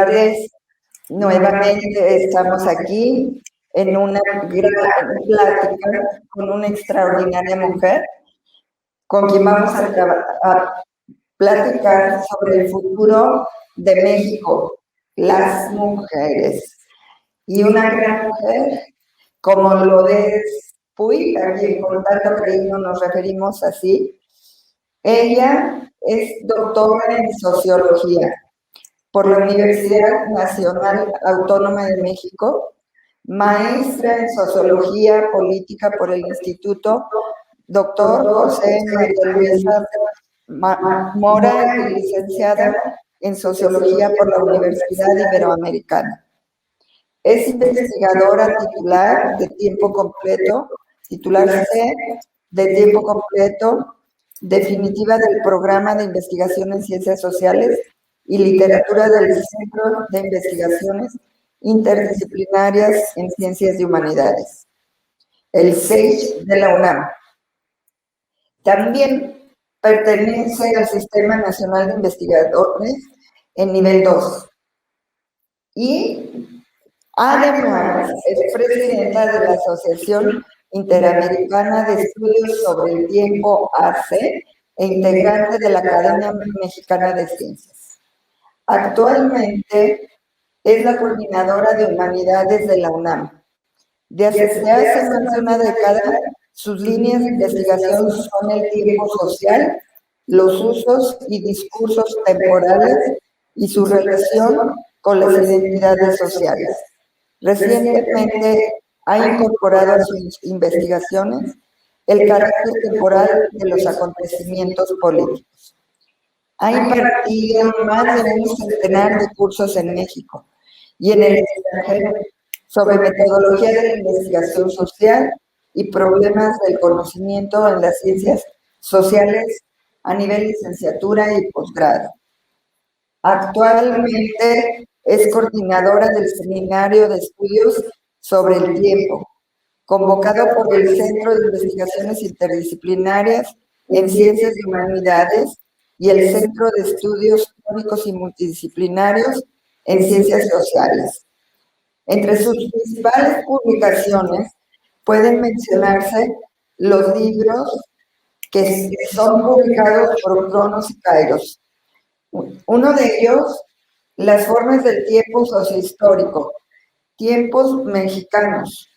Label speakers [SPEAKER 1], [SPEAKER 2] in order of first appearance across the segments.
[SPEAKER 1] saludarles nuevamente. Estamos aquí en una gran plática con una extraordinaria mujer con quien vamos a platicar sobre el futuro de México, las mujeres. Y una gran mujer, como lo es Puy, a quien con tanto cariño nos referimos así. Ella es doctora en sociología por la Universidad Nacional Autónoma de México, maestra en sociología política por el Instituto Dr. José María Luisa Mora y licenciada en sociología por la Universidad Iberoamericana. Es investigadora titular de tiempo completo, titular C de tiempo completo, definitiva del programa de investigación en ciencias sociales y literatura del Centro de Investigaciones Interdisciplinarias en Ciencias y Humanidades, el CEIH de la UNAM. También pertenece al Sistema Nacional de Investigadores en nivel 2 y además es presidenta de la Asociación Interamericana de Estudios sobre el Tiempo AC e integrante de la Academia Mexicana de Ciencias. Actualmente es la coordinadora de Humanidades de la UNAM. Desde hace más de una década, sus líneas de investigación son el tiempo social, los usos y discursos temporales y su relación con las identidades sociales. Recientemente ha incorporado a sus investigaciones el carácter temporal de los acontecimientos políticos. Ha impartido más de un centenar de cursos en México y en el extranjero sobre metodología de la investigación social y problemas del conocimiento en las ciencias sociales a nivel licenciatura y posgrado. Actualmente es coordinadora del Seminario de Estudios sobre el Tiempo, convocado por el Centro de Investigaciones Interdisciplinarias en Ciencias y Humanidades y el Centro de Estudios Teóricos y Multidisciplinarios en Ciencias Sociales. Entre sus principales publicaciones pueden mencionarse los libros que son publicados por Cronos y Kairos. Uno de ellos, Las formas del tiempo sociohistórico, Tiempos mexicanos.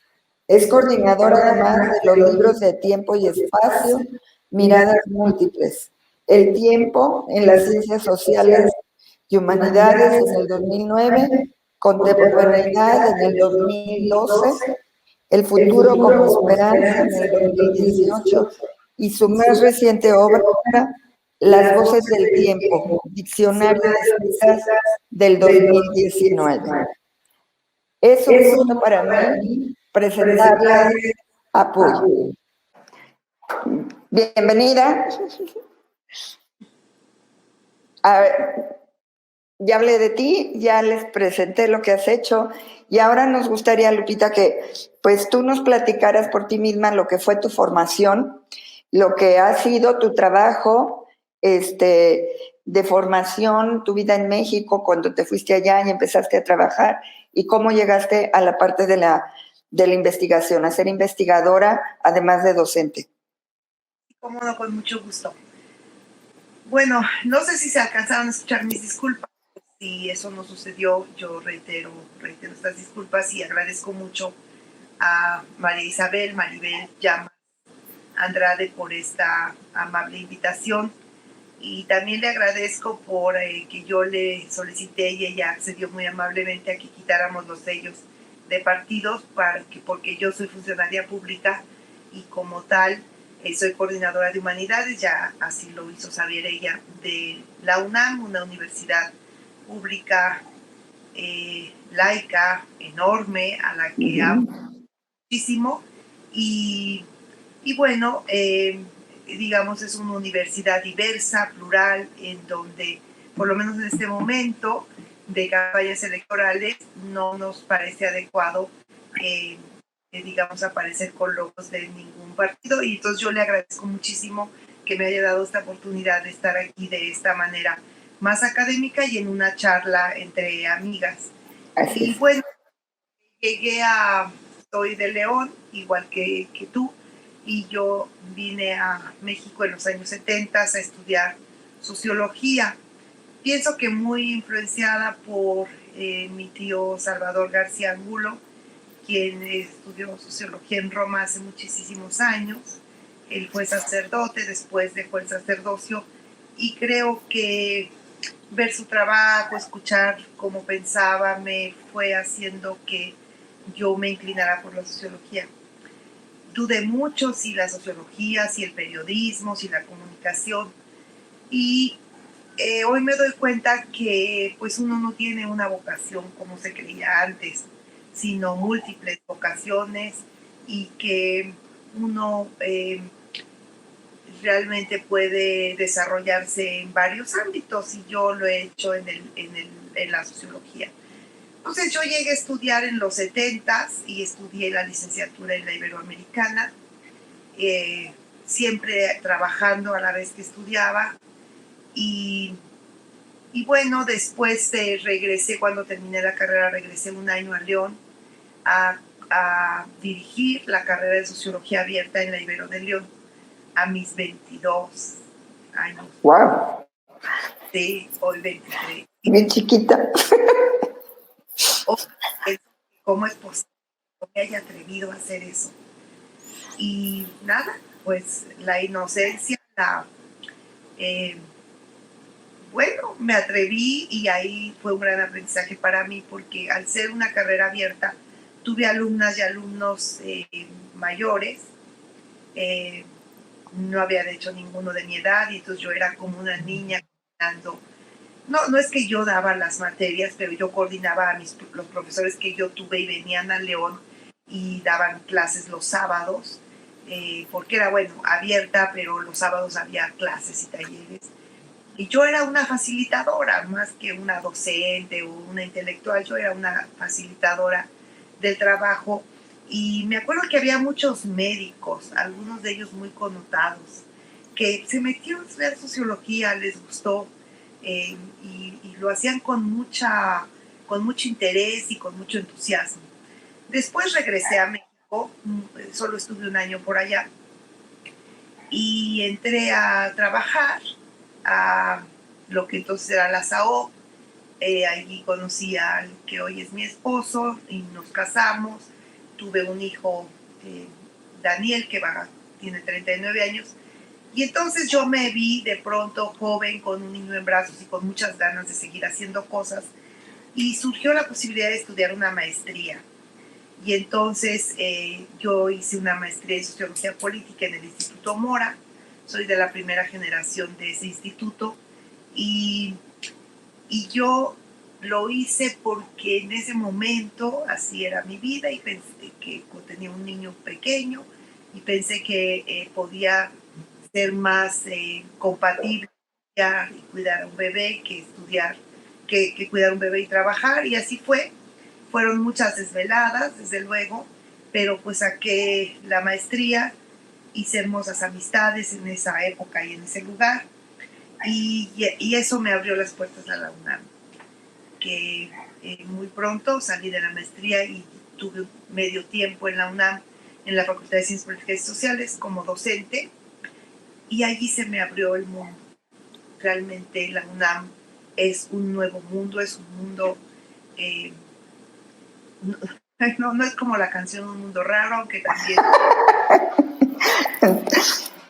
[SPEAKER 1] Es coordinadora además de los libros de Tiempo y Espacio, Miradas múltiples, El tiempo en las ciencias sociales y humanidades en el 2009, Contemporaneidad en el 2012, El futuro como esperanza en el 2018 y su más reciente obra, Las voces del tiempo, Diccionario de Citas del 2019. Es un gusto para mí presentarles a Puy. Bienvenida. A ver, ya hablé de ti, ya les presenté lo que has hecho y ahora nos gustaría, Lupita, que pues tú nos platicaras por ti misma lo que fue tu formación, lo que ha sido tu trabajo de formación, tu vida en México, cuando te fuiste allá y empezaste a trabajar y cómo llegaste a la parte de la investigación, a ser investigadora, además de docente.
[SPEAKER 2] Cómo no, con mucho gusto. Bueno, no sé si se alcanzaron a escuchar mis disculpas. Si eso no sucedió, yo reitero estas disculpas y agradezco mucho a María Isabel, Maribel Llamas Andrade por esta amable invitación. Y también le agradezco por que yo le solicité y ella accedió muy amablemente a que quitáramos los sellos de partidos porque yo soy funcionaria pública y como tal soy coordinadora de humanidades, ya así lo hizo saber ella, de la UNAM, una universidad pública, laica, enorme, a la que amo muchísimo y bueno, digamos, es una universidad diversa, plural, en donde, por lo menos en este momento de campañas electorales, no nos parece adecuado, digamos, aparecer con logos de ningún partido. Y entonces yo le agradezco muchísimo que me haya dado esta oportunidad de estar aquí de esta manera más académica y en una charla entre amigas.
[SPEAKER 1] Así
[SPEAKER 2] Y
[SPEAKER 1] es.
[SPEAKER 2] bueno, soy de León, igual que tú, y yo vine a México en los años 70 a estudiar sociología. Pienso que muy influenciada por mi tío Salvador García Angulo, quien estudió sociología en Roma hace muchísimos años. Él fue sacerdote, después dejó el sacerdocio, y creo que ver su trabajo, escuchar cómo pensaba, me fue haciendo que yo me inclinara por la sociología. Dudé mucho si la sociología, si el periodismo, si la comunicación, y hoy me doy cuenta que pues uno no tiene una vocación como se creía antes, sino múltiples vocaciones, y que uno realmente puede desarrollarse en varios ámbitos, y yo lo he hecho en la sociología. Entonces yo llegué a estudiar en los 70s y estudié la licenciatura en la Iberoamericana, siempre trabajando a la vez que estudiaba, y bueno, después regresé, cuando terminé la carrera, regresé un año a León a dirigir la carrera de Sociología Abierta en la Ibero de León a mis 22 años.
[SPEAKER 1] ¡Wow!
[SPEAKER 2] Sí, hoy 23.
[SPEAKER 1] Bien chiquita.
[SPEAKER 2] ¿Cómo es posible que me haya atrevido a hacer eso? Y nada, pues la inocencia, bueno, me atreví, y ahí fue un gran aprendizaje para mí, porque al ser una carrera abierta, tuve alumnas y alumnos mayores, no habían hecho ninguno de mi edad, y entonces yo era como una niña coordinando. No es que yo daba las materias, pero yo coordinaba a los profesores que yo tuve, y venían a León y daban clases los sábados, porque era, bueno, abierta, pero los sábados había clases y talleres. Y yo era una facilitadora, más que una docente o una intelectual, yo era una facilitadora del trabajo. Y me acuerdo que había muchos médicos, algunos de ellos muy connotados, que se metieron a estudiar sociología, les gustó, y lo hacían con mucho interés y con mucho entusiasmo. Después regresé a México, solo estuve un año por allá, y entré a trabajar a lo que entonces era la SAO. Allí conocí al que hoy es mi esposo y nos casamos. Tuve un hijo, Daniel, que tiene 39 años. Y entonces yo me vi de pronto joven, con un niño en brazos y con muchas ganas de seguir haciendo cosas. Y surgió la posibilidad de estudiar una maestría. Y entonces yo hice una maestría en Sociología Política en el Instituto Mora. Soy de la primera generación de ese instituto. Y yo lo hice porque en ese momento así era mi vida, y pensé que tenía un niño pequeño, y pensé que podía ser más compatible y cuidar a un bebé que estudiar, que cuidar a un bebé y trabajar. Y así fue. Fueron muchas desveladas, desde luego, pero pues saqué la maestría, hice hermosas amistades en esa época y en ese lugar, y eso me abrió las puertas a la UNAM, que muy pronto salí de la maestría y tuve medio tiempo en la UNAM, en la Facultad de Ciencias Políticas y Sociales, como docente, y allí se me abrió el mundo. Realmente la UNAM es un nuevo mundo, es un mundo... no es como la canción Un Mundo Raro, aunque también...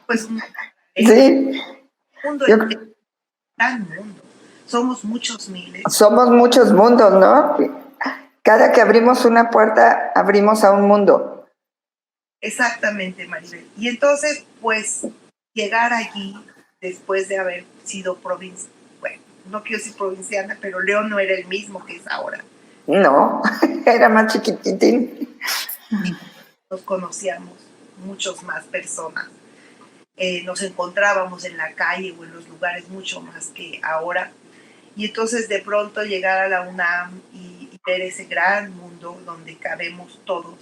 [SPEAKER 2] pues
[SPEAKER 1] Sí.
[SPEAKER 2] mundo es un gran mundo. Somos muchos miles.
[SPEAKER 1] Somos muchos mundos, ¿no? Cada que abrimos una puerta, abrimos a un mundo.
[SPEAKER 2] Exactamente, Maribel. Y entonces, pues, llegar allí, después de haber sido bueno, no quiero decir provinciana, pero León no era el mismo que es ahora.
[SPEAKER 1] No, era más chiquititín.
[SPEAKER 2] Nos conocíamos muchos más personas. Nos encontrábamos en la calle o en los lugares mucho más que ahora. Y entonces de pronto llegar a la UNAM y ver ese gran mundo donde cabemos todos,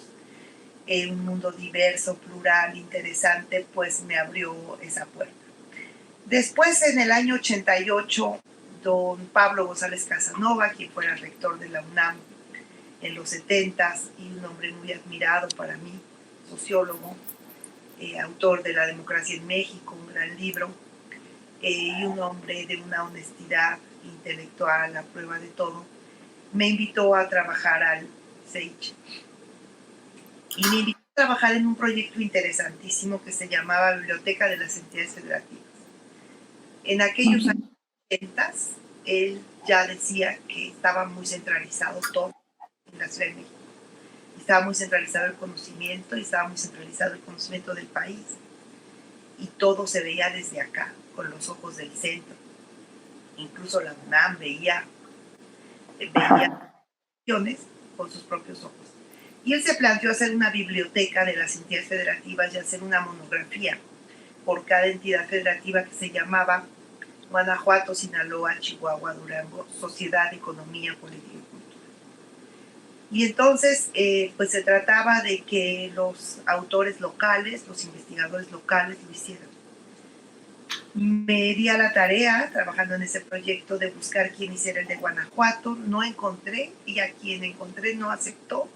[SPEAKER 2] un mundo diverso, plural, interesante, pues me abrió esa puerta. Después, en el año 88, don Pablo González Casanova, quien fuera rector de la UNAM en los 70s y un hombre muy admirado para mí, sociólogo, autor de La democracia en México, un gran libro, y un hombre de una honestidad intelectual a prueba de todo, me invitó a trabajar al CEICH. Y me invitó a trabajar en un proyecto interesantísimo que se llamaba Biblioteca de las Entidades Federativas. En aquellos años 70, él ya decía que estaba muy centralizado todo en la Ciudad de México. Estaba muy centralizado el conocimiento y estaba muy centralizado el conocimiento del país. Y todo se veía desde acá, con los ojos del centro. Incluso la UNAM veía con sus propios ojos. Y él se planteó hacer una biblioteca de las entidades federativas y hacer una monografía por cada entidad federativa que se llamaba Guanajuato, Sinaloa, Chihuahua, Durango, Sociedad, Economía, Política y Cultura. Y entonces, pues se trataba de que los autores locales, los investigadores locales lo hicieran. Me di a la tarea, trabajando en ese proyecto, de buscar quién hiciera el de Guanajuato. No encontré, y a quien encontré no aceptó.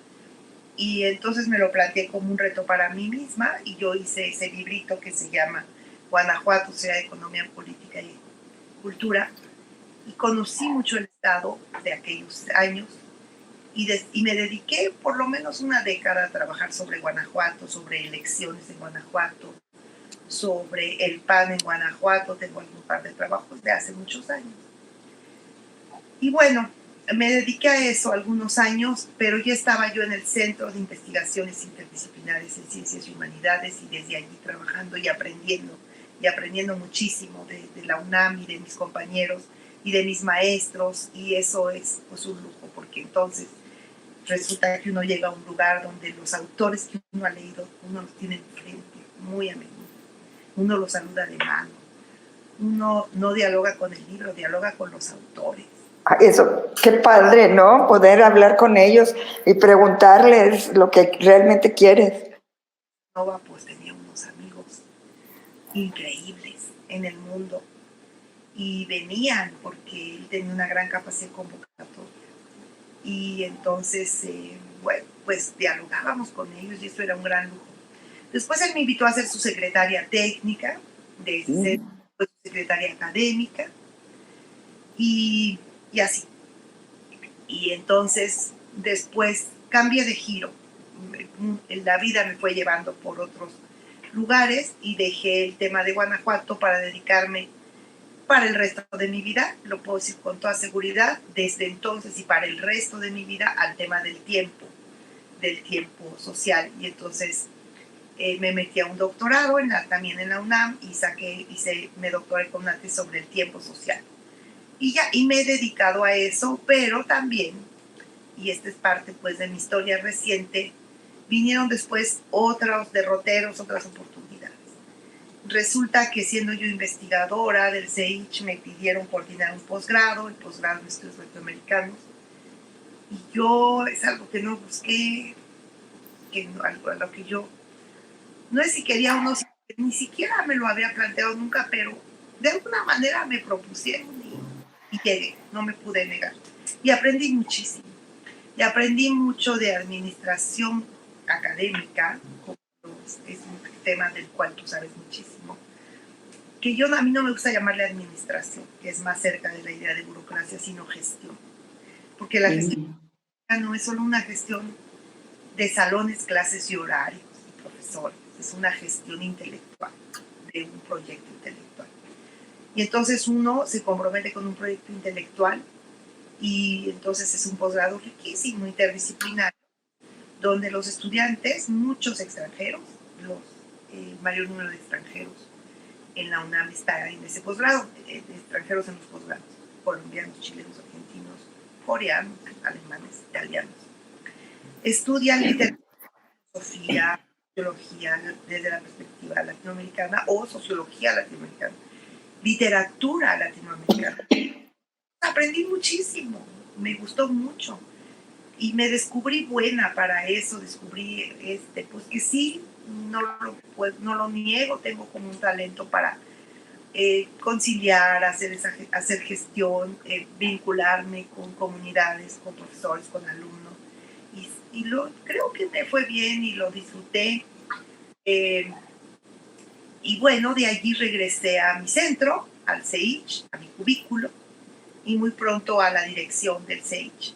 [SPEAKER 2] Y entonces me lo planteé como un reto para mí misma, y yo hice ese librito que se llama Guanajuato, sea Economía, Política y Cultura. Y conocí mucho el estado de aquellos años, y me dediqué por lo menos una década a trabajar sobre Guanajuato, sobre elecciones en Guanajuato, sobre el PAN en Guanajuato. Tengo algún par de trabajos de hace muchos años. Y bueno, me dediqué a eso algunos años, pero ya estaba yo en el Centro de Investigaciones Interdisciplinares en Ciencias y Humanidades, y desde allí trabajando y aprendiendo muchísimo de la UNAM y de mis compañeros y de mis maestros, y eso es pues un lujo, porque entonces resulta que uno llega a un lugar donde los autores que uno ha leído, uno los tiene enfrente muy a menudo, uno los saluda de mano, uno no dialoga con el libro, dialoga con los autores.
[SPEAKER 1] Eso, qué padre, ¿no? Poder hablar con ellos y preguntarles lo que realmente quieres.
[SPEAKER 2] Nova pues tenía unos amigos increíbles en el mundo, y venían porque él tenía una gran capacidad convocatoria. Y entonces, bueno, pues dialogábamos con ellos, y eso era un gran lujo. Después él me invitó a ser su secretaria técnica, de ser su secretaria académica, y así. Y entonces después cambié de giro. La vida me fue llevando por otros lugares, y dejé el tema de Guanajuato para dedicarme para el resto de mi vida, lo puedo decir con toda seguridad, desde entonces y para el resto de mi vida, al tema del tiempo social. Y entonces me metí a un doctorado también en la UNAM, y me doctoré con una tesis sobre el tiempo social. Y me he dedicado a eso, pero también, y esta es parte pues de mi historia reciente, vinieron después otros derroteros, otras oportunidades. Resulta que, siendo yo investigadora del CEICH, me pidieron coordinar un posgrado, el posgrado en estudios latinoamericanos, y yo es algo que no busqué, algo a lo que yo, no es si quería o no, ni siquiera me lo había planteado nunca, pero de alguna manera me propusieron, y llegué, no me pude negar. Y aprendí muchísimo. Y aprendí mucho de administración académica, es un tema del cual tú sabes muchísimo, que a mí no me gusta llamarle administración, que es más cerca de la idea de burocracia, sino gestión. Porque la gestión no es solo una gestión de salones, clases y horarios y profesores, es una gestión intelectual, de un proyecto intelectual. Y entonces uno se compromete con un proyecto intelectual, y entonces es un posgrado riquísimo, interdisciplinario, donde los estudiantes, muchos extranjeros, el mayor número de extranjeros en la UNAM está en ese posgrado, de extranjeros en los posgrados, colombianos, chilenos, argentinos, coreanos, alemanes, italianos. Estudian literatura, filosofía, sociología desde la perspectiva latinoamericana, o sociología latinoamericana, literatura latinoamericana. Aprendí muchísimo, me gustó mucho, y me descubrí buena para eso. Descubrí pues que sí, no lo niego, tengo como un talento para conciliar, hacer gestión, vincularme con comunidades, con profesores, con alumnos. Y creo que me fue bien y lo disfruté. Y bueno, de allí regresé a mi centro, al CEICH, a mi cubículo, y muy pronto a la dirección del CEICH.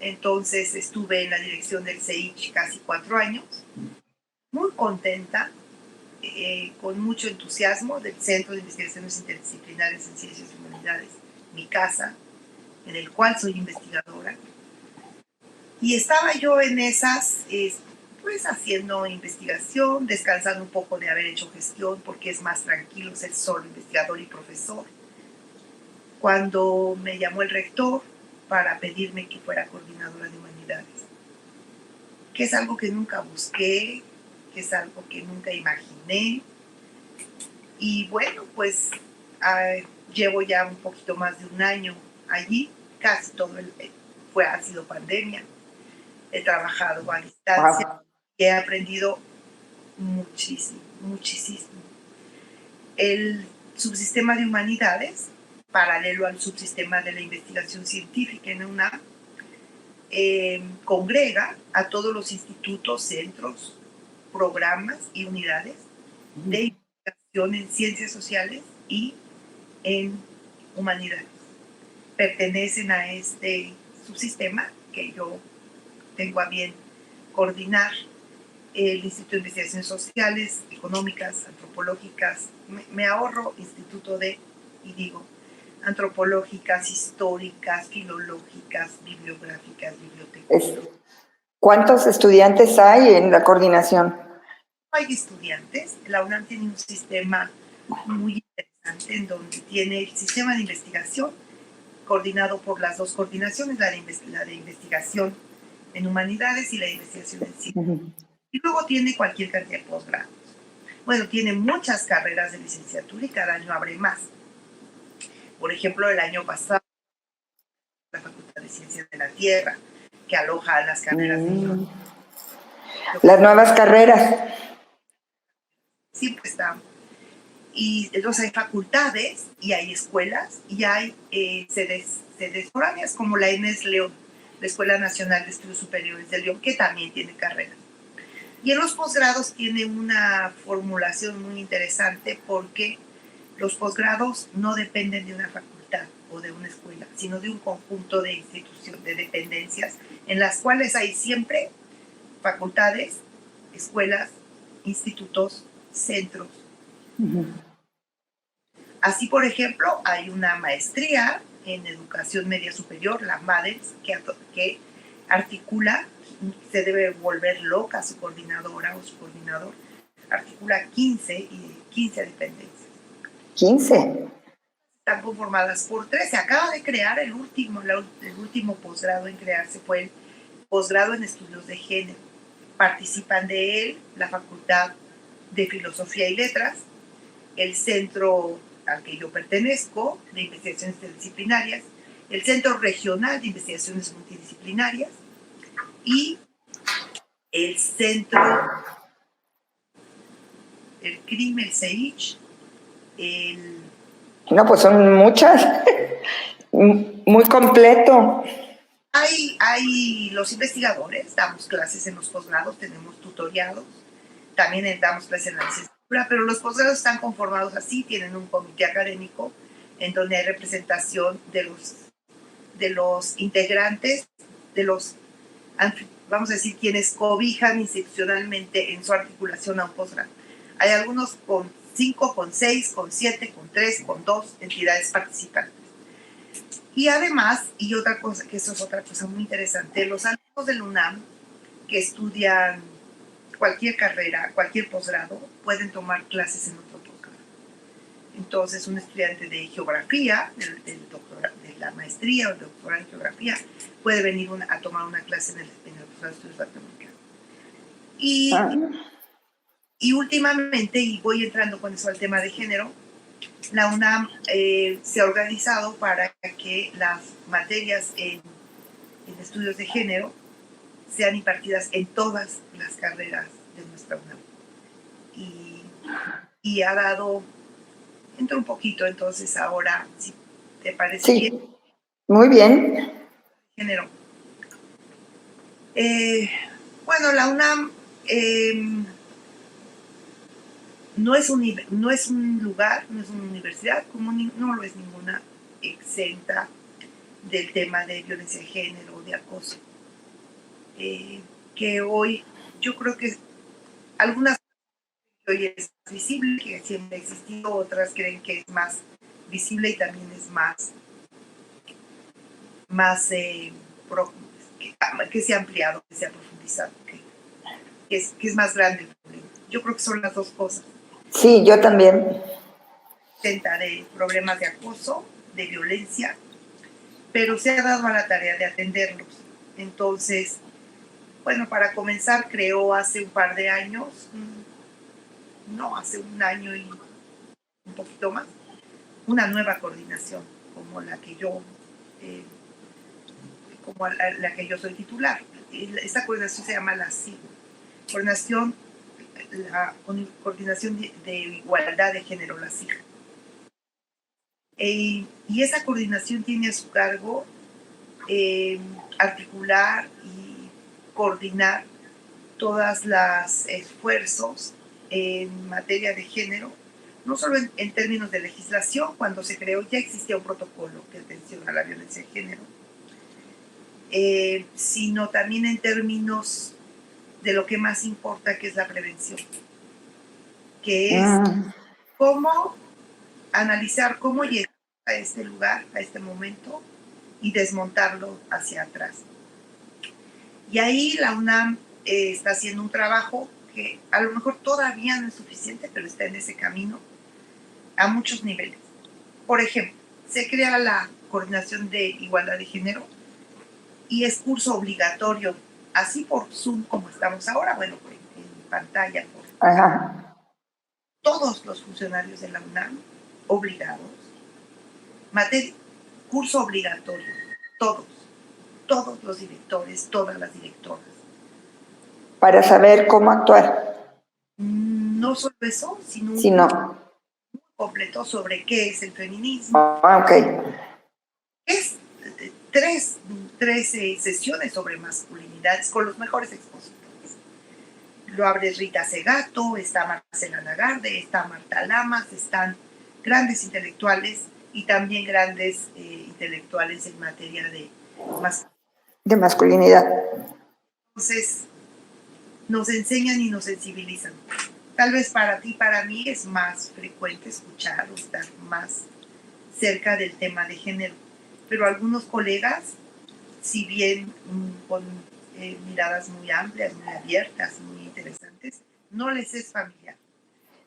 [SPEAKER 2] Entonces estuve en la dirección del CEICH casi 4 años, muy contenta, con mucho entusiasmo del Centro de Investigaciones Interdisciplinarias en Ciencias y Humanidades, mi casa, en el cual soy investigadora. Y estaba yo en esas, pues haciendo investigación, descansando un poco de haber hecho gestión, porque es más tranquilo ser solo investigador y profesor. Cuando me llamó el rector para pedirme que fuera coordinadora de humanidades, que es algo que nunca busqué, que es algo que nunca imaginé. Y bueno, pues llevo ya un poquito más de un año allí, casi todo ha sido pandemia. He trabajado a distancia.
[SPEAKER 1] Wow.
[SPEAKER 2] Y he aprendido muchísimo, muchísimo. El subsistema de humanidades, paralelo al subsistema de la investigación científica en UNAM, congrega a todos los institutos, centros, programas y unidades de investigación en ciencias sociales y en humanidades. Pertenecen a este subsistema que yo tengo a bien coordinar, el Instituto de Investigaciones Sociales, Económicas, Antropológicas. Me ahorro instituto de, y digo, antropológicas, históricas, filológicas, bibliográficas, bibliotecas.
[SPEAKER 1] ¿Cuántos estudiantes hay en la coordinación?
[SPEAKER 2] Hay estudiantes. La UNAM tiene un sistema muy interesante en donde tiene el sistema de investigación coordinado por las dos coordinaciones, la de investigación en humanidades y la de investigación en ciencias. Y luego tiene cualquier cantidad de posgrados. Bueno, tiene muchas carreras de licenciatura y cada año abre más. Por ejemplo, el año pasado, la Facultad de Ciencias de la Tierra, que aloja las carreras de
[SPEAKER 1] las nuevas carreras.
[SPEAKER 2] Siempre están. Y entonces hay facultades y hay escuelas y hay sedes foráneas como la ENES León, la Escuela Nacional de Estudios Superiores de León, que también tiene carreras. Y en los posgrados tiene una formulación muy interesante porque los posgrados no dependen de una facultad o de una escuela, sino de un conjunto de instituciones, de dependencias, en las cuales hay siempre facultades, escuelas, institutos, centros. Así, por ejemplo, hay una maestría en educación media superior, la MADES, que articula, se debe volver loca su coordinadora o su coordinador, articula 15 dependencias.
[SPEAKER 1] 15.
[SPEAKER 2] Están conformadas por 13. Se acaba de crear el último posgrado en crearse fue el posgrado en estudios de género. Participan de él la Facultad de Filosofía y Letras, el centro al que yo pertenezco de investigaciones interdisciplinarias, el Centro Regional de Investigaciones Multidisciplinarias y el Centro, el CRIM, el CEICH,
[SPEAKER 1] No, pues son muchas. Muy completo.
[SPEAKER 2] Hay los investigadores, damos clases en los posgrados, tenemos tutoriados, también damos clases en la licenciatura, pero los posgrados están conformados así, tienen un comité académico en donde hay representación de los integrantes, de los, vamos a decir, quienes cobijan institucionalmente en su articulación a un posgrado. Hay algunos con 5, con 6, con 7, con 3, con 2 entidades participantes. Y además, y otra cosa, que eso es otra cosa muy interesante, los alumnos del UNAM que estudian cualquier carrera, cualquier posgrado, pueden tomar clases en otro posgrado. Entonces, un estudiante de geografía, de la maestría o el doctorado en geografía, puede venir a tomar una clase en el posgrado de estudios latinoamericanos. Y últimamente, y voy entrando con eso al tema de género, la UNAM se ha organizado para que las materias en estudios de género sean impartidas en todas las carreras de nuestra UNAM. Y ha dado entro un poquito entonces ahora, si te parece bien.
[SPEAKER 1] Sí, muy bien.
[SPEAKER 2] Género. Bueno, la UNAM no es un lugar, no es una universidad, como no lo es ninguna, exenta del tema de violencia de género o de acoso. Que hoy yo creo que algunas hoy es visible, que siempre ha existido, otras creen que es más visible y también es más que se ha ampliado, que se ha profundizado, que es más grande el problema. Yo creo que son las dos cosas.
[SPEAKER 1] Sí, yo también.
[SPEAKER 2] De problemas de acoso, de violencia, pero se ha dado a la tarea de atenderlos. Entonces, bueno, para comenzar, creó hace un par de años, no, hace un año y un poquito más, una nueva coordinación, como la que yo, que yo soy titular. Esta coordinación se llama la CIG, Coordinación de Igualdad de Género, la CIG. Y esa coordinación tiene a su cargo articular y coordinar todos los esfuerzos en materia de género, no solo en términos de legislación. Cuando se creó ya existía un protocolo de atención a la violencia de género, sino también en términos de lo que más importa, que es la prevención, que es cómo analizar cómo llegar a este lugar, a este momento, y desmontarlo hacia atrás. Y ahí la UNAM está haciendo un trabajo que a lo mejor todavía no es suficiente, pero está en ese camino a muchos niveles. Por ejemplo, se crea la Coordinación de Igualdad de Género y es curso obligatorio, así por Zoom como estamos ahora, bueno, en pantalla, por todos los funcionarios de la UNAM, obligados. Curso obligatorio, todos los directores, todas las directoras.
[SPEAKER 1] Para saber cómo actuar.
[SPEAKER 2] No solo eso, sino muy completo sobre qué es el feminismo. Es tres sesiones sobre masculinidades con los mejores expositores. Lo abre Rita Segato, está Marcela Lagarde, está Marta Lamas, están grandes intelectuales y también grandes intelectuales en materia de
[SPEAKER 1] masculinidad.
[SPEAKER 2] Entonces, nos enseñan y nos sensibilizan. Tal vez para ti, para mí, es más frecuente escuchar o estar más cerca del tema de género. Pero algunos colegas, si bien con miradas muy amplias, muy abiertas, muy interesantes, no les es familiar.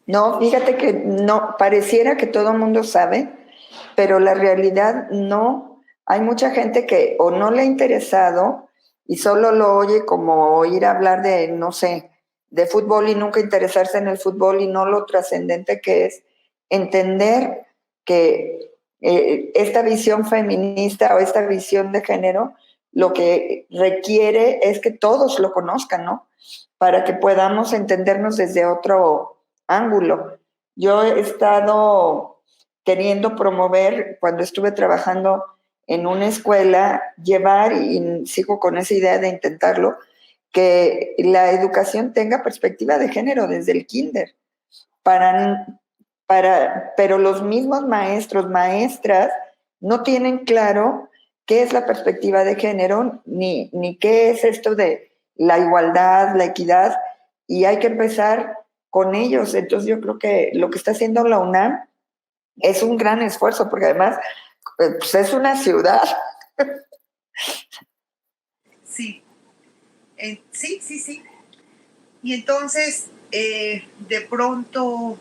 [SPEAKER 1] No, fíjate que no, pareciera que todo el mundo sabe, pero la realidad no. Hay mucha gente que o no le ha interesado y solo lo oye como oír hablar de, no sé, de fútbol y nunca interesarse en el fútbol y no lo trascendente que es entender que esta visión feminista o esta visión de género lo que requiere es que todos lo conozcan, ¿no? Para que podamos entendernos desde otro ángulo. Yo he estado queriendo promover, cuando estuve trabajando en una escuela, llevar, y sigo con esa idea de intentarlo, que la educación tenga perspectiva de género desde el kinder, pero los mismos maestros, maestras, no tienen claro qué es la perspectiva de género, ni qué es esto de la igualdad, la equidad, y hay que empezar con ellos. Entonces yo creo que lo que está haciendo la UNAM es un gran esfuerzo, porque además pues es una ciudad.
[SPEAKER 2] Sí, sí. Y entonces, de pronto,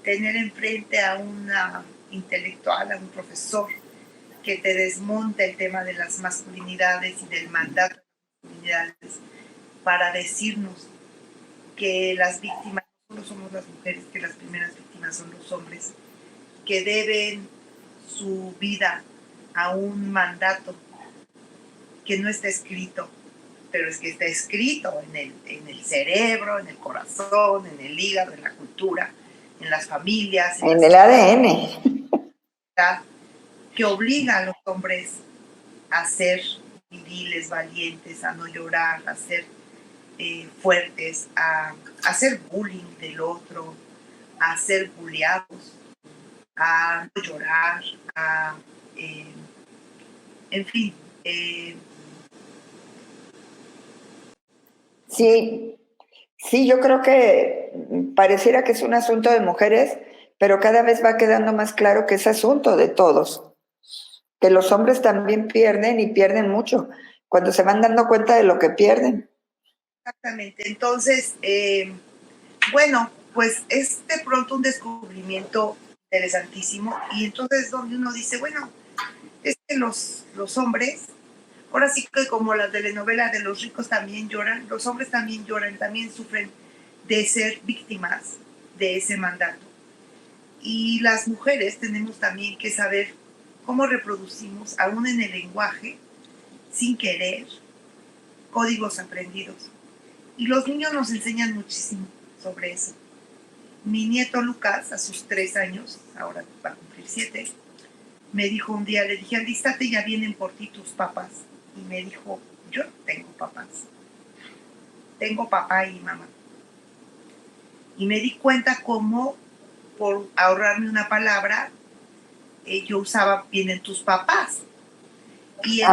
[SPEAKER 2] tener enfrente a una intelectual, a un profesor, que te desmonta el tema de las masculinidades y del mandato de las masculinidades para decirnos que las víctimas no solo somos las mujeres, que las primeras víctimas son los hombres, que deben su vida a un mandato que no está escrito, pero es que está escrito en el cerebro, en el corazón, en el hígado, en la cultura, en las familias,
[SPEAKER 1] en el ADN.
[SPEAKER 2] sociedad, que obliga a los hombres a ser viriles, valientes, a no llorar, a ser fuertes, a hacer bullying del otro, a ser bulleados, a no llorar, a, en fin.
[SPEAKER 1] Sí, sí, yo creo que pareciera que es un asunto de mujeres, pero cada vez va quedando más claro que es asunto de todos, que los hombres también pierden y pierden mucho, cuando se van dando cuenta de lo que pierden.
[SPEAKER 2] Exactamente. Entonces, bueno, pues es de pronto un descubrimiento interesantísimo y entonces donde uno dice, bueno, es que los hombres, ahora sí que como la telenovela de los ricos también lloran, los hombres también lloran, también sufren de ser víctimas de ese mandato. Y las mujeres tenemos también que saber cómo reproducimos, aún en el lenguaje, sin querer, códigos aprendidos. Y los niños nos enseñan muchísimo sobre eso. Mi nieto Lucas, a sus 3 años, ahora va a cumplir 7, me dijo un día, le dije, alístate, ya vienen por ti tus papás. Y me dijo, yo no tengo papás, tengo papá y mamá. Y me di cuenta cómo, por ahorrarme una palabra, yo usaba, vienen tus papás. Y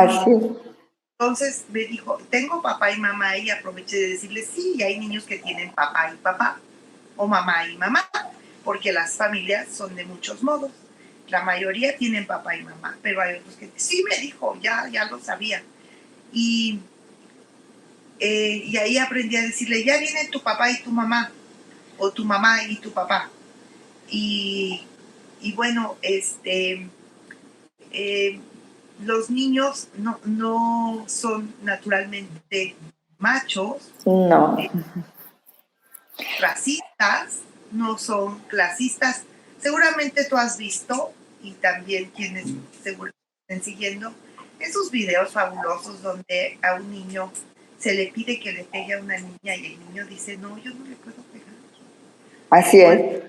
[SPEAKER 2] entonces me dijo, tengo papá y mamá, y aproveché de decirle, sí, y hay niños que tienen papá y papá, o mamá y mamá, porque las familias son de muchos modos. La mayoría tienen papá y mamá, pero hay otros que sí, me dijo, ya lo sabía. Y ahí aprendí a decirle, ya viene tu papá y tu mamá, o tu mamá y tu papá. Y bueno, los niños no son naturalmente machos,
[SPEAKER 1] No.
[SPEAKER 2] racistas, no son clasistas. Seguramente tú has visto, y también quienes seguro estén siguiendo, esos videos fabulosos donde a un niño se le pide que le pegue a una niña y el niño dice, no, yo no le puedo pegar.
[SPEAKER 1] Así es.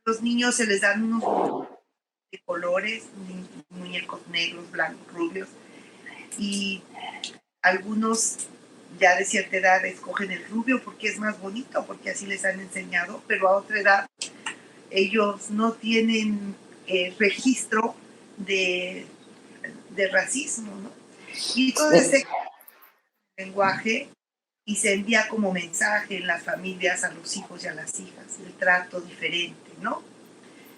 [SPEAKER 2] Los niños se les dan unos muñecos de colores, muñecos negros, blancos, rubios, y algunos ya de cierta edad escogen el rubio porque es más bonito, porque así les han enseñado, pero a otra edad ellos no tienen registro de racismo, ¿no? Y entonces se lenguaje y se envía como mensaje en las familias a los hijos y a las hijas, el trato diferente, ¿no?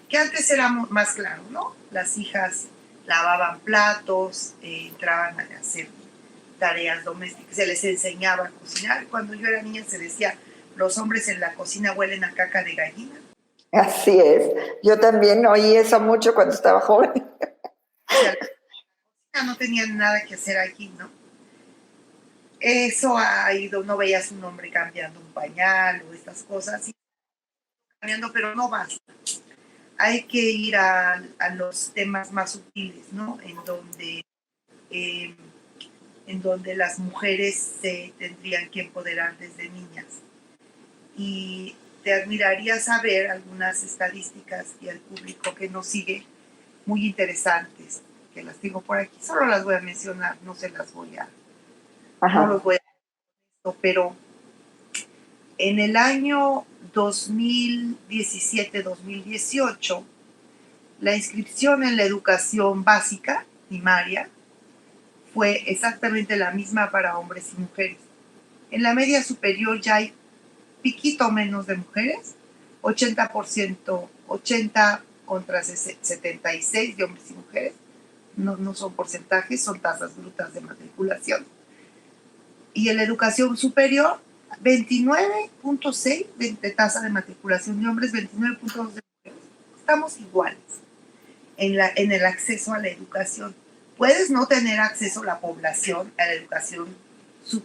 [SPEAKER 2] Que antes era más claro, ¿no? Las hijas lavaban platos, entraban a hacer tareas domésticas, se les enseñaba a cocinar. Cuando yo era niña se decía, los hombres en la cocina huelen a caca de gallina.
[SPEAKER 1] Así es. Yo también oí eso mucho cuando estaba joven.
[SPEAKER 2] O sea, no tenían nada que hacer aquí, ¿no? Eso ha ido, no veías un hombre cambiando un pañal o estas cosas, sí, cambiando, pero no basta. Hay que ir a los temas más sutiles, ¿no? En donde las mujeres se tendrían que empoderar desde niñas. Y te admiraría saber algunas estadísticas y al público que nos sigue muy interesantes, que las tengo por aquí, solo las voy a mencionar, no se las voy a, no los voy a, pero en el año 2017-2018, la inscripción en la educación básica, primaria, fue exactamente la misma para hombres y mujeres. En la media superior ya hay piquito menos de mujeres, 80%, 80 contra 76 de hombres y mujeres. No son porcentajes, son tasas brutas de matriculación. Y en la educación superior, 29.6 de tasa de matriculación de hombres, 29.2 de mujeres. Estamos iguales en el acceso a la educación. Puedes no tener acceso a la población a la educación,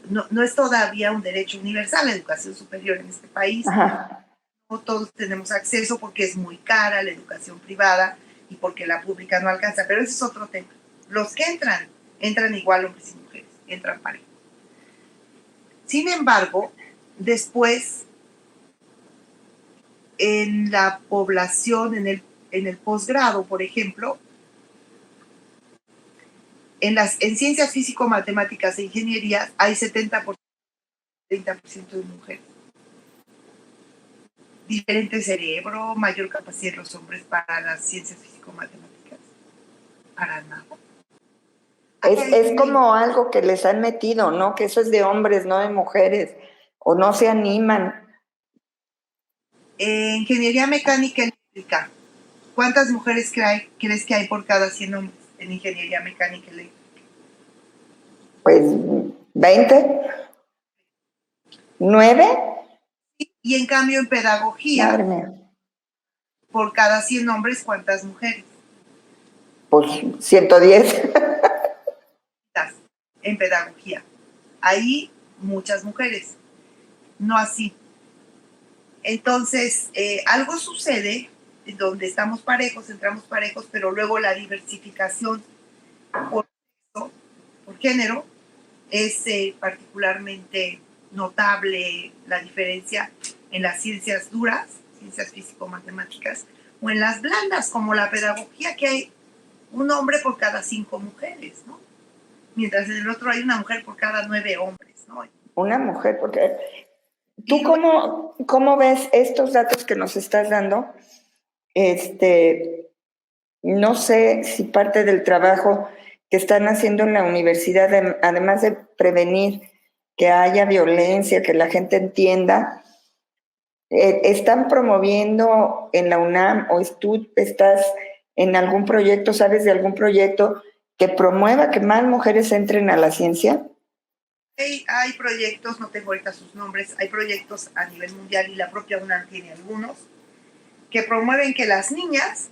[SPEAKER 2] no es todavía un derecho universal la educación superior en este país.
[SPEAKER 1] Ajá.
[SPEAKER 2] No todos tenemos acceso porque es muy cara la educación privada y porque la pública no alcanza, pero ese es otro tema. Los que entran igual hombres y mujeres, entran parejo. Sin embargo, después en la población, en el posgrado, por ejemplo, en ciencias físico-matemáticas e ingeniería hay 70%, 30% de mujeres. Diferente cerebro, mayor capacidad de los hombres para las ciencias físico-matemáticas. Para nada.
[SPEAKER 1] Es como algo que les han metido, ¿no? Que eso es de hombres, no de mujeres, o no se animan.
[SPEAKER 2] Ingeniería mecánica eléctrica. ¿Cuántas mujeres crees que hay por cada 100 hombres en ingeniería mecánica eléctrica?
[SPEAKER 1] Pues 20, 9.
[SPEAKER 2] Y en cambio en pedagogía,
[SPEAKER 1] Madre mía.
[SPEAKER 2] por cada 100 hombres, ¿cuántas mujeres?
[SPEAKER 1] Pues 110.
[SPEAKER 2] En pedagogía. Ahí muchas mujeres, no así. Entonces, algo sucede en donde estamos parejos, entramos parejos, pero luego la diversificación por género es particularmente notable la diferencia en las ciencias duras, ciencias físico-matemáticas, o en las blandas, como la pedagogía, que hay un hombre por cada 5 mujeres, ¿no? Mientras en el otro hay una mujer por cada 9 hombres, ¿no?
[SPEAKER 1] Una mujer, porque ¿tú cómo ves estos datos que nos estás dando? No sé si parte del trabajo que están haciendo en la universidad, además de prevenir que haya violencia, que la gente entienda, están promoviendo en la UNAM, o tú estás en algún proyecto, sabes de algún proyecto que promueva que más mujeres entren a la ciencia.
[SPEAKER 2] Hay proyectos, no tengo ahorita sus nombres, hay proyectos a nivel mundial y la propia UNAM tiene algunos que promueven que las niñas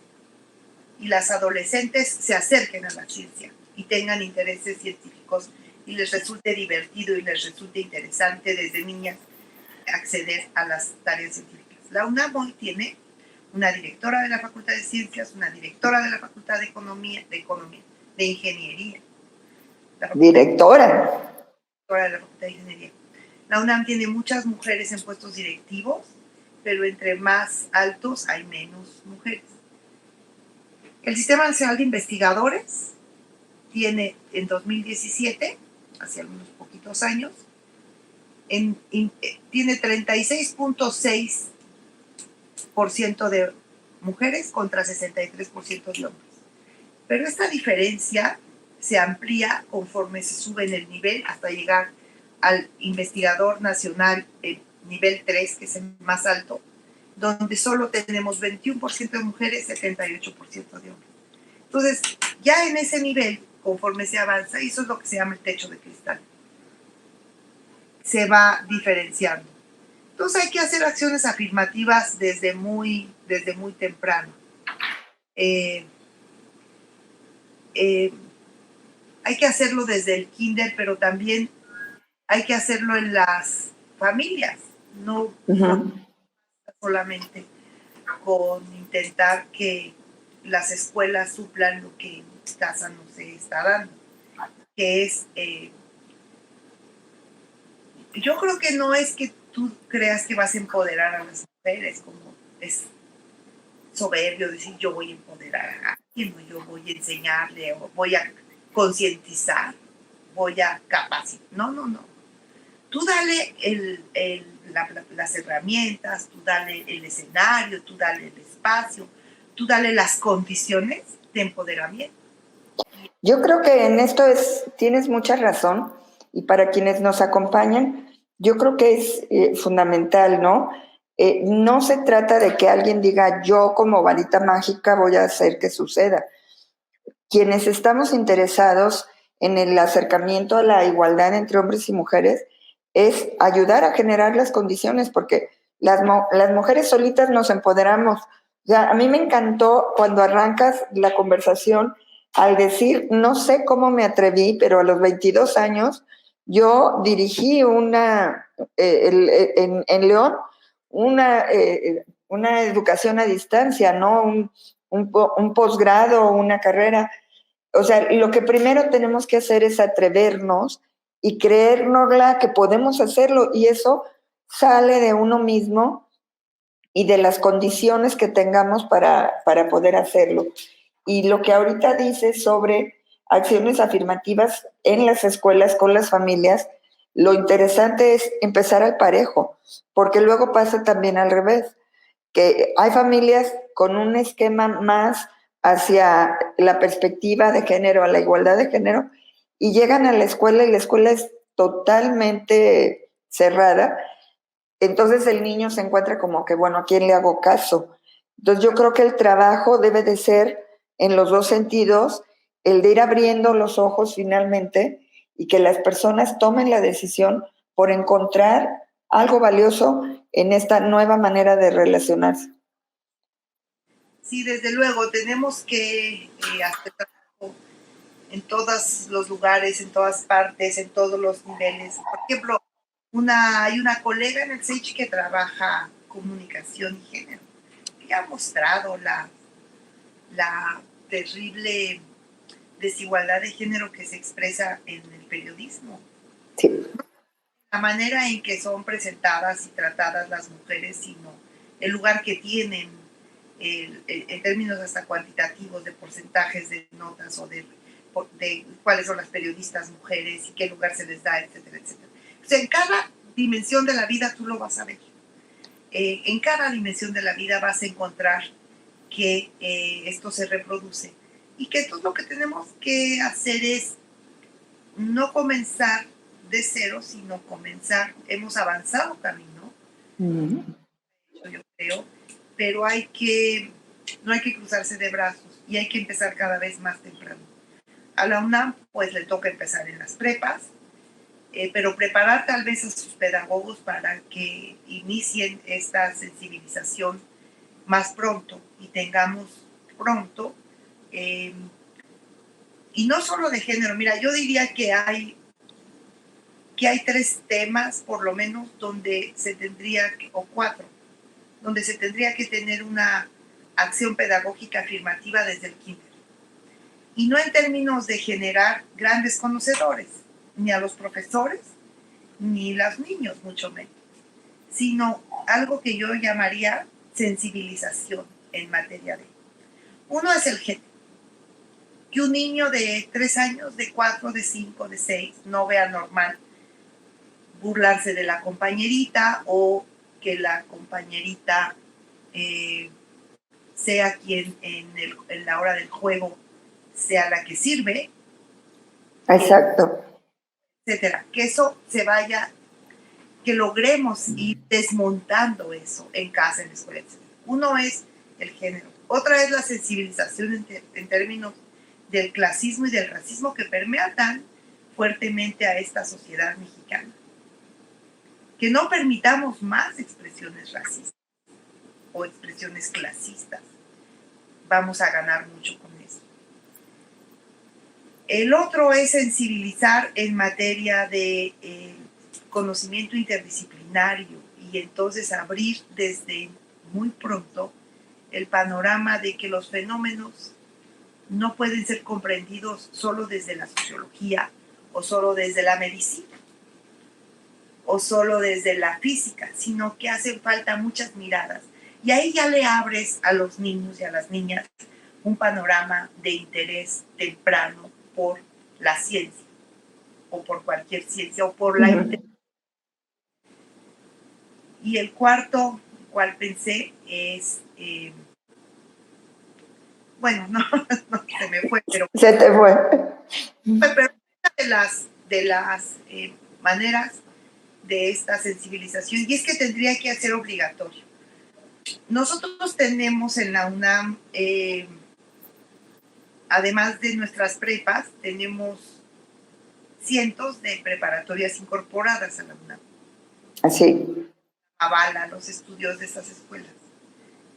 [SPEAKER 2] y las adolescentes se acerquen a la ciencia y tengan intereses científicos y les resulte divertido y les resulte interesante desde niñas acceder a las tareas científicas. La UNAM hoy tiene una directora de la Facultad de Ciencias, una directora de la Facultad de de Ingeniería.
[SPEAKER 1] Directora.
[SPEAKER 2] De la Facultad de Ingeniería. La UNAM tiene muchas mujeres en puestos directivos, pero entre más altos hay menos mujeres. El Sistema Nacional de Investigadores tiene en 2017, hace algunos poquitos años, tiene 36.6% de mujeres contra 63% de hombres. Pero esta diferencia se amplía conforme se sube en el nivel hasta llegar al investigador nacional, el nivel 3, que es el más alto, donde solo tenemos 21% de mujeres, 78% de hombres. Entonces, ya en ese nivel, conforme se avanza, y eso es lo que se llama el techo de cristal, se va diferenciando. Entonces hay que hacer acciones afirmativas desde muy temprano. Hay que hacerlo desde el kinder, pero también hay que hacerlo en las familias, no solamente con intentar que las escuelas suplan lo que en casa no se está dando, que es, yo creo que no es que tú creas que vas a empoderar a las mujeres, como es soberbio decir yo voy a empoderar a alguien, o yo voy a enseñarle, o voy a concientizar, voy a capacitar. No. Tú dale las herramientas, tú dale el escenario, tú dale el espacio, tú dale las condiciones de empoderamiento.
[SPEAKER 1] Yo creo que en esto tienes mucha razón, y para quienes nos acompañan, yo creo que es fundamental, ¿no? No se trata de que alguien diga yo como varita mágica voy a hacer que suceda. Quienes estamos interesados en el acercamiento a la igualdad entre hombres y mujeres es ayudar a generar las condiciones, porque las mujeres solitas nos empoderamos. Ya, a mí me encantó cuando arrancas la conversación al decir, no sé cómo me atreví, pero a los 22 años yo dirigí en León una educación a distancia, ¿no? Un posgrado, una carrera. O sea, lo que primero tenemos que hacer es atrevernos y creérnosla que podemos hacerlo, y eso sale de uno mismo y de las condiciones que tengamos para poder hacerlo. Y lo que ahorita dices sobre acciones afirmativas en las escuelas con las familias, lo interesante es empezar al parejo, porque luego pasa también al revés, que hay familias con un esquema más hacia la perspectiva de género, a la igualdad de género, y llegan a la escuela y la escuela es totalmente cerrada. Entonces el niño se encuentra como que, bueno, ¿a quién le hago caso? Entonces yo creo que el trabajo debe de ser en los dos sentidos, el de ir abriendo los ojos finalmente y que las personas tomen la decisión por encontrar algo valioso en esta nueva manera de relacionarse.
[SPEAKER 2] Sí, desde luego, tenemos que hacer trabajo en todos los lugares, en todas partes, en todos los niveles. Por ejemplo, hay una colega en el SEICH que trabaja comunicación y género, que ha mostrado la terrible desigualdad de género que se expresa en el periodismo.
[SPEAKER 1] Sí.
[SPEAKER 2] La manera en que son presentadas y tratadas las mujeres, sino el lugar que tienen en términos hasta cuantitativos de porcentajes de notas o de cuáles son las periodistas mujeres y qué lugar se les da, etcétera, etcétera. O sea, en cada dimensión de la vida tú lo vas a ver. En cada dimensión de la vida vas a encontrar que esto se reproduce y que entonces lo que tenemos que hacer es no comenzar de cero, sino comenzar, hemos avanzado camino, yo creo, pero no hay que cruzarse de brazos y hay que empezar cada vez más temprano. A la UNAM pues le toca empezar en las prepas, pero preparar tal vez a sus pedagogos para que inicien esta sensibilización más pronto y tengamos pronto, y no solo de género, mira, yo diría que hay 3 temas por lo menos donde se tendría, o 4, donde se tendría que tener una acción pedagógica afirmativa desde el kinder. Y no en términos de generar grandes conocedores, ni a los profesores, ni a los niños, mucho menos, sino algo que yo llamaría sensibilización en materia de. Uno es el género. Que un niño de 3 años, de 4, de 5, de 6, no vea normal burlarse de la compañerita o que la compañerita sea quien en la hora del juego sea la que sirve.
[SPEAKER 1] Exacto.
[SPEAKER 2] Etcétera. Que eso se vaya, que logremos ir desmontando eso en casa, en la escuela, etcétera. Uno es el género. Otra es la sensibilización en términos del clasismo y del racismo que permea tan fuertemente a esta sociedad mexicana. Que no permitamos más expresiones racistas o expresiones clasistas. Vamos a ganar mucho con eso. El otro es sensibilizar en materia de conocimiento interdisciplinario y entonces abrir desde muy pronto el panorama de que los fenómenos no pueden ser comprendidos solo desde la sociología o solo desde la medicina o solo desde la física, sino que hacen falta muchas miradas. Y ahí ya le abres a los niños y a las niñas un panorama de interés temprano por la ciencia, o por cualquier ciencia, o por la inteligencia. Y el cuarto, cual pensé, es, bueno, no, se me fue, pero...
[SPEAKER 1] Se te fue.
[SPEAKER 2] Pero una de las maneras de esta sensibilización, y es que tendría que ser obligatorio. Nosotros tenemos en la UNAM, además de nuestras prepas, tenemos cientos de preparatorias incorporadas a la UNAM.
[SPEAKER 1] Así.
[SPEAKER 2] Avala los estudios de esas escuelas.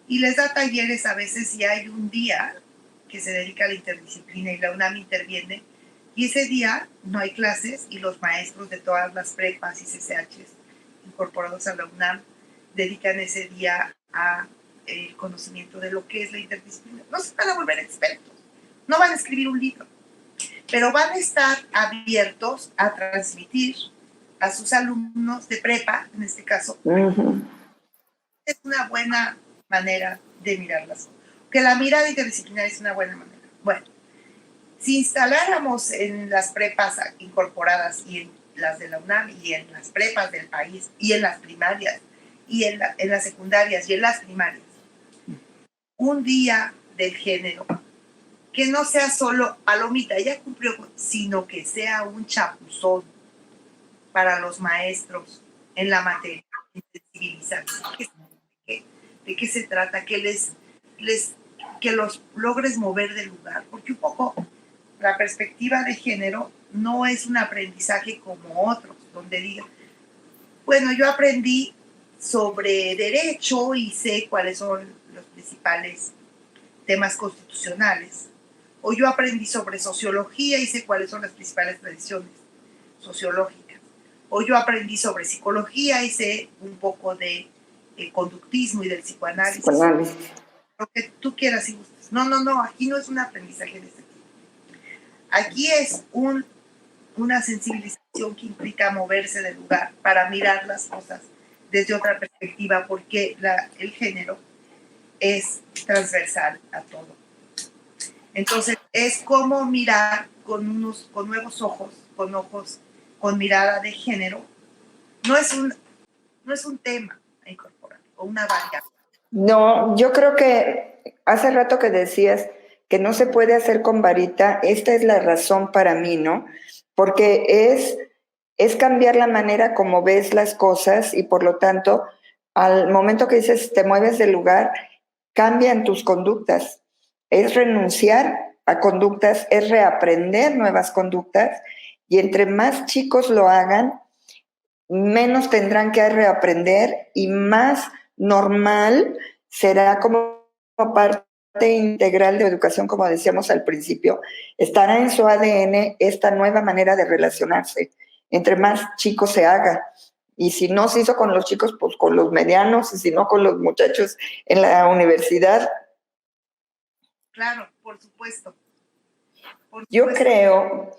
[SPEAKER 2] Y les da talleres a veces y hay un día que se dedica a la interdisciplina y la UNAM interviene. Y ese día no hay clases y los maestros de todas las prepas y CCHs incorporados a la UNAM dedican ese día a el conocimiento de lo que es la interdisciplina. No se van a volver expertos, no van a escribir un libro, pero van a estar abiertos a transmitir a sus alumnos de prepa, en este caso, es una buena manera de mirarlas. Que la mirada interdisciplinaria es una buena manera. Bueno, si instaláramos en las prepas incorporadas y en las de la UNAM y en las prepas del país y en las primarias y en las secundarias y en las primarias, un día del género, que no sea solo palomita, ya cumplió, sino que sea un chapuzón para los maestros en la materia, en sensibilizarse. ¿De qué se trata? Que los logres mover del lugar, porque un poco la perspectiva de género no es un aprendizaje como otros, donde diga, bueno, yo aprendí sobre derecho y sé cuáles son los principales temas constitucionales, o yo aprendí sobre sociología y sé cuáles son las principales tradiciones sociológicas, o yo aprendí sobre psicología y sé un poco de conductismo y del psicoanálisis. Lo que tú quieras y gustes. No, aquí no es un aprendizaje de este tipo. Aquí es una sensibilización que implica moverse del lugar para mirar las cosas desde otra perspectiva, porque el género es transversal a todo. Entonces, es como mirar con nuevos ojos, con mirada de género. No es un tema a incorporar o una variable.
[SPEAKER 1] No, yo creo que hace rato que decías que no se puede hacer con varita, esta es la razón para mí, ¿no? Porque es cambiar la manera como ves las cosas y por lo tanto, al momento que dices te mueves del lugar, cambian tus conductas. Es renunciar a conductas, es reaprender nuevas conductas y entre más chicos lo hagan, menos tendrán que reaprender y más normal será como parte integral de educación, como decíamos al principio, estará en su ADN esta nueva manera de relacionarse. Entre más chicos se haga. Y si no se hizo con los chicos, pues con los medianos, y si no con los muchachos en la universidad.
[SPEAKER 2] Claro, por supuesto.
[SPEAKER 1] Yo creo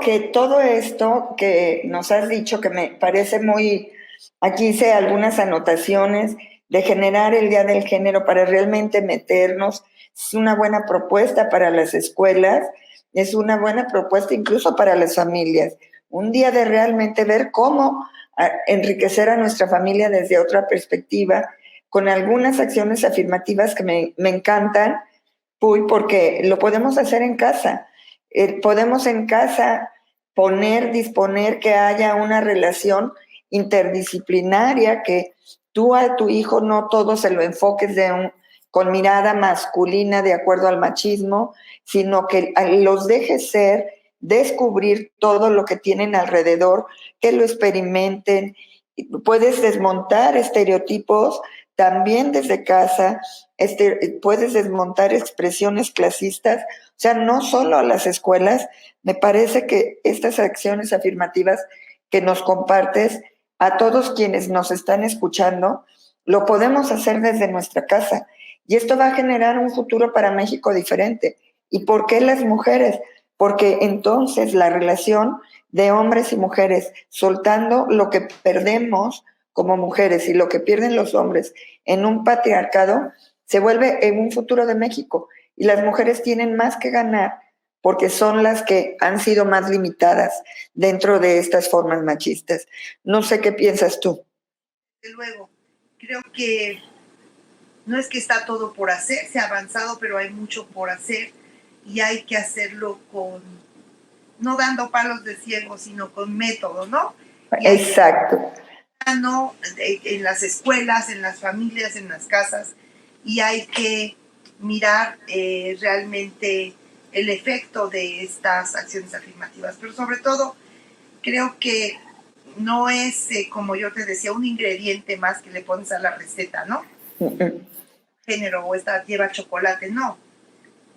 [SPEAKER 1] que todo esto que nos has dicho, que me parece muy, aquí hice algunas anotaciones de generar el Día del Género para realmente meternos, es una buena propuesta para las escuelas, es una buena propuesta incluso para las familias, un día de realmente ver cómo enriquecer a nuestra familia desde otra perspectiva, con algunas acciones afirmativas que me encantan, porque lo podemos hacer en casa. Podemos en casa disponer que haya una relación interdisciplinaria, que tú a tu hijo no todo se lo enfoques con mirada masculina de acuerdo al machismo, sino que los dejes ser, descubrir todo lo que tienen alrededor, que lo experimenten. Puedes desmontar estereotipos también desde casa, puedes desmontar expresiones clasistas, o sea, no solo a las escuelas. Me parece que estas acciones afirmativas que nos compartes, a todos quienes nos están escuchando, lo podemos hacer desde nuestra casa. Y esto va a generar un futuro para México diferente. ¿Y por qué las mujeres? Porque entonces la relación de hombres y mujeres, soltando lo que perdemos como mujeres y lo que pierden los hombres en un patriarcado, se vuelve en un futuro de México. Y las mujeres tienen más que ganar porque son las que han sido más limitadas dentro de estas formas machistas. No sé qué piensas tú.
[SPEAKER 2] Desde luego, creo que no es que está todo por hacer, se ha avanzado, pero hay mucho por hacer y hay que hacerlo no dando palos de ciego, sino con método, ¿no?
[SPEAKER 1] Exacto.
[SPEAKER 2] En las escuelas, en las familias, en las casas, y hay que mirar realmente el efecto de estas acciones afirmativas. Pero sobre todo, creo que no es, como yo te decía, un ingrediente más que le pones a la receta, ¿no? Género o esta lleva chocolate, no.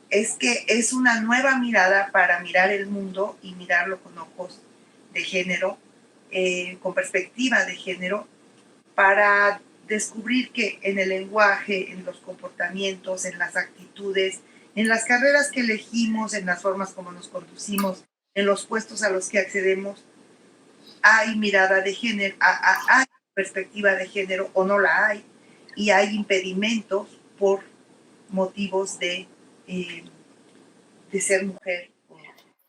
[SPEAKER 2] Es que es una nueva mirada para mirar el mundo y mirarlo con ojos de género, con perspectiva de género, para descubrir que en el lenguaje, en los comportamientos, en las actitudes, en las carreras que elegimos, en las formas como nos conducimos, en los puestos a los que accedemos, hay mirada de género, hay perspectiva de género o no la hay, y hay impedimentos por motivos de ser mujer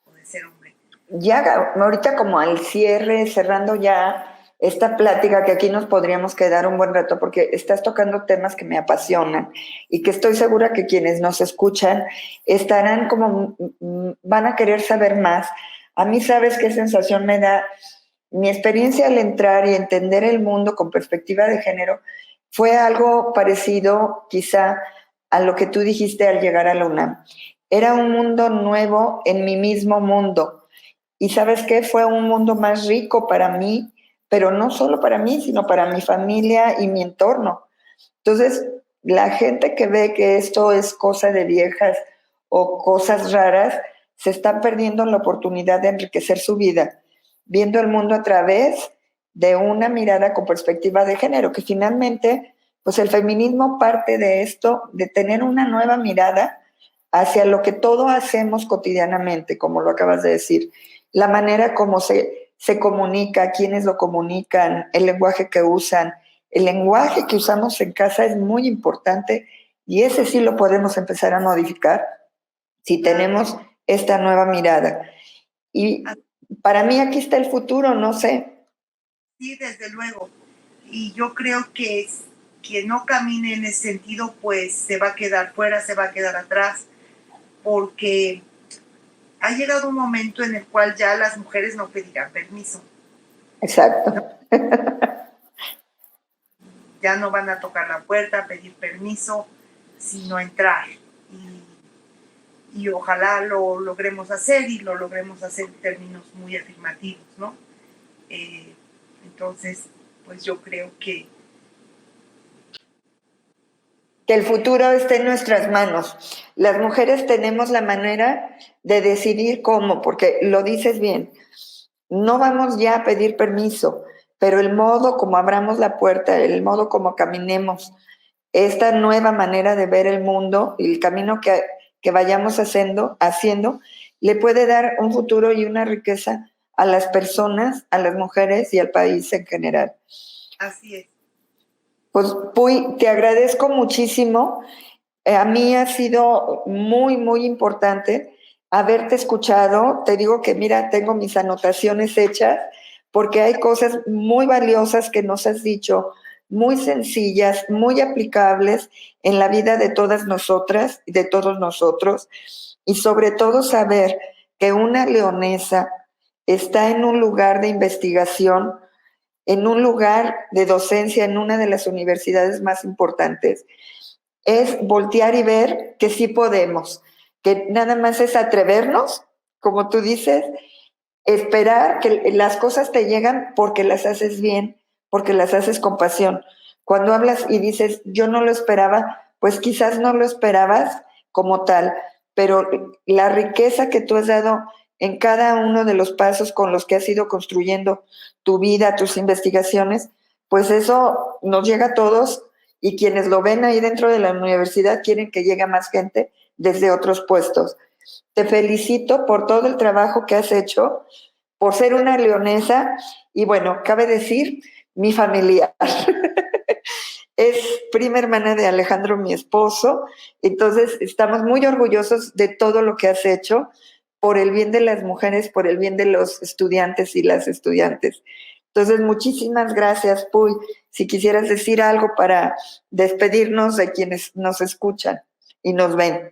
[SPEAKER 2] o de ser hombre.
[SPEAKER 1] Ya ahorita como al cierre, cerrando ya esta plática, que aquí nos podríamos quedar un buen rato porque estás tocando temas que me apasionan y que estoy segura que quienes nos escuchan estarán como, van a querer saber más. A mí, ¿sabes qué sensación me da? Mi experiencia al entrar y entender el mundo con perspectiva de género fue algo parecido quizá a lo que tú dijiste al llegar a la UNAM. Era un mundo nuevo en mi mismo mundo. Y ¿sabes qué? Fue un mundo más rico para mí, pero no solo para mí, sino para mi familia y mi entorno. Entonces, la gente que ve que esto es cosa de viejas o cosas raras, se están perdiendo la oportunidad de enriquecer su vida, viendo el mundo a través de una mirada con perspectiva de género, que finalmente, pues el feminismo parte de esto, de tener una nueva mirada hacia lo que todo hacemos cotidianamente, como lo acabas de decir, la manera como se comunica, quiénes lo comunican, el lenguaje que usan. El lenguaje que usamos en casa es muy importante y ese sí lo podemos empezar a modificar si tenemos esta nueva mirada. Y para mí aquí está el futuro, no sé.
[SPEAKER 2] Sí, desde luego. Y yo creo que quien no camine en ese sentido, pues se va a quedar fuera, se va a quedar atrás, porque ha llegado un momento en el cual ya las mujeres no pedirán permiso.
[SPEAKER 1] Exacto.
[SPEAKER 2] Ya no van a tocar la puerta a pedir permiso, sino entrar. Y ojalá lo logremos hacer y lo logremos hacer en términos muy afirmativos, ¿no? Entonces, pues yo creo que
[SPEAKER 1] el futuro está en nuestras manos. Las mujeres tenemos la manera de decidir cómo, porque lo dices bien, no vamos ya a pedir permiso, pero el modo como abramos la puerta, el modo como caminemos, esta nueva manera de ver el mundo y el camino que vayamos haciendo, le puede dar un futuro y una riqueza a las personas, a las mujeres y al país en general.
[SPEAKER 2] así es.
[SPEAKER 1] Pues, Puy, te agradezco muchísimo. A mí ha sido muy, muy importante haberte escuchado. Te digo que, mira, tengo mis anotaciones hechas porque hay cosas muy valiosas que nos has dicho, muy sencillas, muy aplicables en la vida de todas nosotras y de todos nosotros. Y sobre todo saber que una leonesa está en un lugar de investigación, en un lugar de docencia en una de las universidades más importantes, es voltear y ver que sí podemos, que nada más es atrevernos, como tú dices, esperar que las cosas te llegan porque las haces bien, porque las haces con pasión. Cuando hablas y dices, yo no lo esperaba, pues quizás no lo esperabas como tal, pero la riqueza que tú has dado en cada uno de los pasos con los que has ido construyendo tu vida, tus investigaciones, pues eso nos llega a todos y quienes lo ven ahí dentro de la universidad quieren que llegue más gente desde otros puestos. Te felicito por todo el trabajo que has hecho, por ser una leonesa y bueno, cabe decir, mi familiar. Es prima hermana de Alejandro, mi esposo, entonces estamos muy orgullosos de todo lo que has hecho por el bien de las mujeres, por el bien de los estudiantes y las estudiantes. Entonces, muchísimas gracias, Puy. Si quisieras decir algo para despedirnos de quienes nos escuchan y nos ven.
[SPEAKER 2] Lo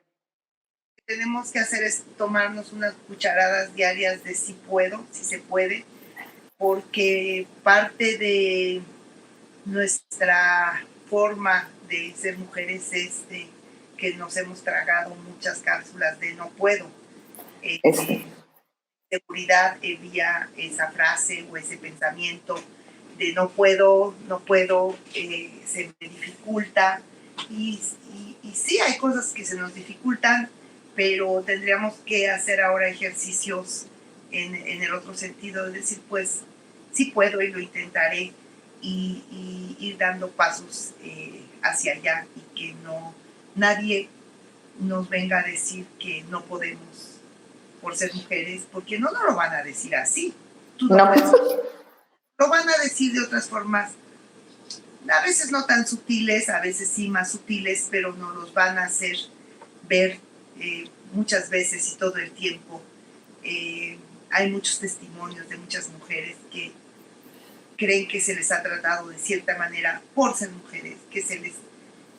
[SPEAKER 2] que tenemos que hacer es tomarnos unas cucharadas diarias de si puedo, si se puede, porque parte de nuestra forma de ser mujeres es que nos hemos tragado muchas cápsulas de no puedo. Seguridad envía esa frase o ese pensamiento de no puedo, se me dificulta y sí hay cosas que se nos dificultan, pero tendríamos que hacer ahora ejercicios en el otro sentido, de decir, pues sí puedo y lo intentaré y ir dando pasos hacia allá y que no nadie nos venga a decir que no podemos por ser mujeres, porque no lo van a decir así. Tú no puedes. Lo van a decir de otras formas a veces no tan sutiles, a veces sí más sutiles, pero nos los van a hacer ver muchas veces y todo el tiempo. Hay muchos testimonios de muchas mujeres que creen que se les ha tratado de cierta manera por ser mujeres, que se les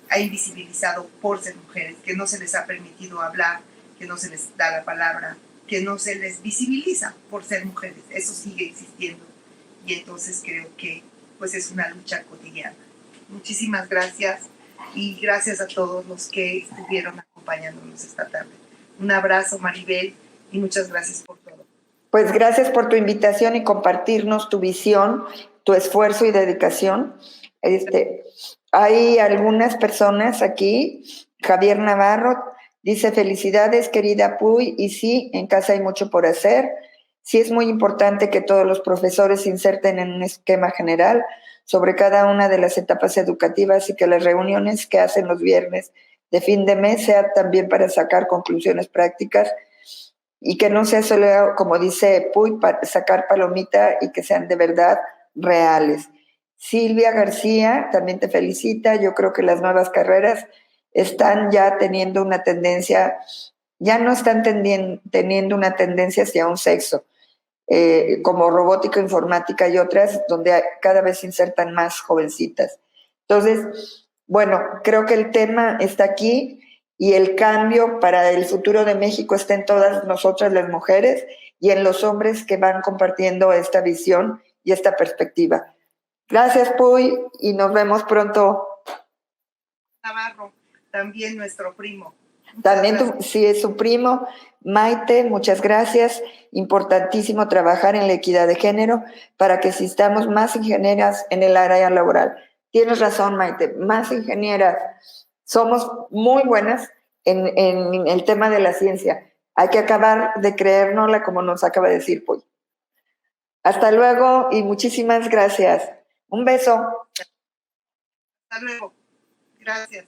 [SPEAKER 2] ha invisibilizado por ser mujeres, que no se les ha permitido hablar, que no se les da la palabra, que no se les visibiliza por ser mujeres. Eso sigue existiendo y entonces creo que pues es una lucha cotidiana. Muchísimas gracias y gracias a todos los que estuvieron acompañándonos esta tarde. Un abrazo, Maribel, y muchas gracias por todo.
[SPEAKER 1] Pues gracias por tu invitación y compartirnos tu visión, tu esfuerzo y dedicación. Hay algunas personas aquí. Javier Navarro dice: felicidades, querida Puy, y sí, en casa hay mucho por hacer. Sí es muy importante que todos los profesores se inserten en un esquema general sobre cada una de las etapas educativas y que las reuniones que hacen los viernes de fin de mes sean también para sacar conclusiones prácticas y que no sea solo, como dice Puy, para sacar palomita y que sean de verdad reales. Silvia García también te felicita. Yo creo que las nuevas carreras están ya teniendo una tendencia, ya no están teniendo una tendencia hacia un sexo, como robótica, informática y otras, donde cada vez se insertan más jovencitas. Entonces, bueno, creo que el tema está aquí y el cambio para el futuro de México está en todas nosotras las mujeres y en los hombres que van compartiendo esta visión y esta perspectiva. Gracias, Puy, y nos vemos pronto.
[SPEAKER 2] Navarro, también nuestro primo.
[SPEAKER 1] También sí es su primo. Maite, muchas gracias. Importantísimo trabajar en la equidad de género para que existamos más ingenieras en el área laboral. Tienes razón, Maite, más ingenieras. Somos muy buenas en el tema de la ciencia. Hay que acabar de creérnosla, como nos acaba de decir Puy. Hasta luego y muchísimas gracias. Un beso.
[SPEAKER 2] Hasta luego. Gracias.